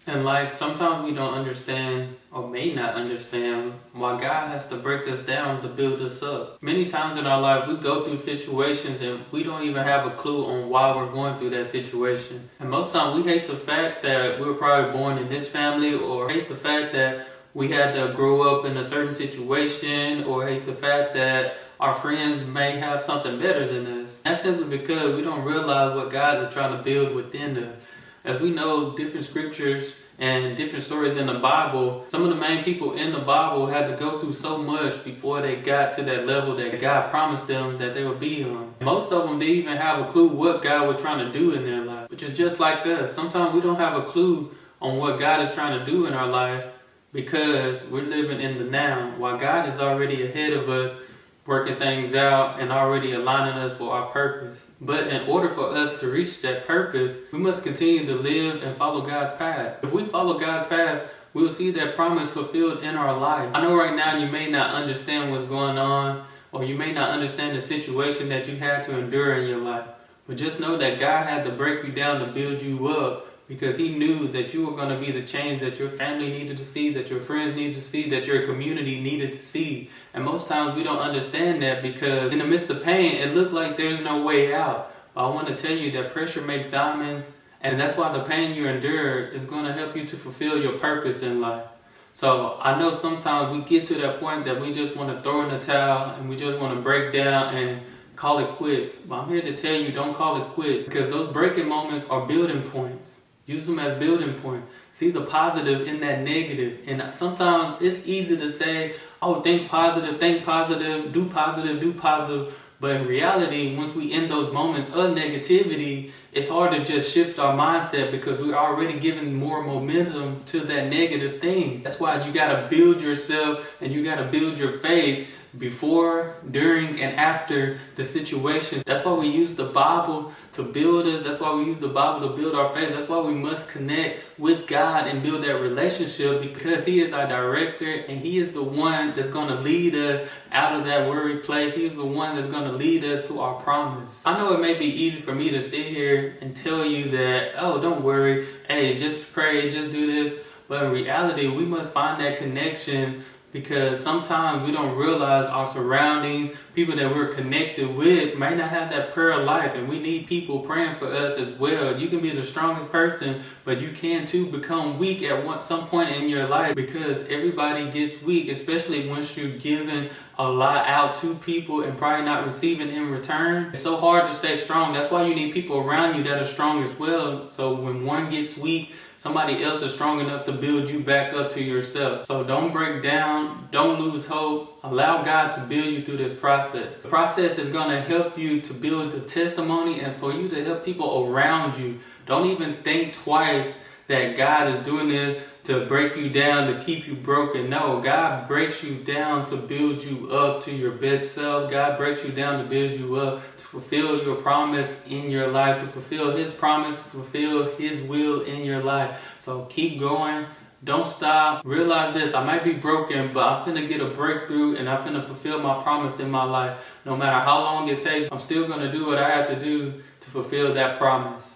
In life, sometimes we don't understand or may not understand why God has to break us down to build us up. Many times in our life, we go through situations and we don't even have a clue on why we're going through that situation. And most times we hate the fact that we were probably born in this family, or hate the fact that we had to grow up in a certain situation, or hate the fact that our friends may have something better than us. That's simply because we don't realize what God is trying to build within us. As we know, different scriptures and different stories in the Bible, some of the main people in the Bible had to go through so much before they got to that level that God promised them that they would be on. Most of them didn't even have a clue what God was trying to do in their life, which is just like us. Sometimes we don't have a clue on what God is trying to do in our life because we're living in the now, while God is already ahead of us, working things out and already aligning us for our purpose. But in order for us to reach that purpose, we must continue to live and follow God's path. If we follow God's path, we will see that promise fulfilled in our life. I know right now you may not understand what's going on, or you may not understand the situation that you had to endure in your life. But just know that God had to break you down to build you up, because He knew that you were going to be the change that your family needed to see, that your friends needed to see, that your community needed to see. And most times we don't understand that, because in the midst of pain, it looked like there's no way out. But I want to tell you that pressure makes diamonds, and that's why the pain you endure is going to help you to fulfill your purpose in life. So I know sometimes we get to that point that we just want to throw in the towel and we just want to break down and call it quits. But I'm here to tell you, don't call it quits, because those breaking moments are building points. Use them as building points. See the positive in that negative. And sometimes it's easy to say, oh, think positive, do positive. But in reality, once we end those moments of negativity, it's hard to just shift our mindset, because we're already giving more momentum to that negative thing. That's why you got to build yourself and you got to build your faith before, during, and after the situation. That's why we use the Bible to build us. That's why we use the Bible to build our faith. That's why we must connect with God and build that relationship, because He is our director and He is the one that's going to lead us out of that worried place. He is the one that's going to lead us to our promise. I know it may be easy for me to sit here and tell you that, oh, don't worry, hey, just pray, just do this. But in reality, we must find that connection, because sometimes we don't realize our surroundings, people that we're connected with, may not have that prayer life, and we need people praying for us as well. You can be the strongest person, but you can too become weak at some point in your life, because everybody gets weak, especially once you're giving a lot out to people and probably not receiving in return. It's so hard to stay strong. That's why you need people around you that are strong as well. So when one gets weak, somebody else is strong enough to build you back up to yourself. So don't break down. Don't lose hope. Allow God to build you through this process. The process is going to help you to build the testimony and for you to help people around you. Don't even think twice that God is doing this to break you down, to keep you broken. No, God breaks you down to build you up to your best self. God breaks you down to build you up, to fulfill your promise in your life, to fulfill His promise, to fulfill His will in your life. So keep going. Don't stop. Realize this, I might be broken, but I'm finna get a breakthrough and I'm finna fulfill my promise in my life. No matter how long it takes, I'm still gonna do what I have to do to fulfill that promise.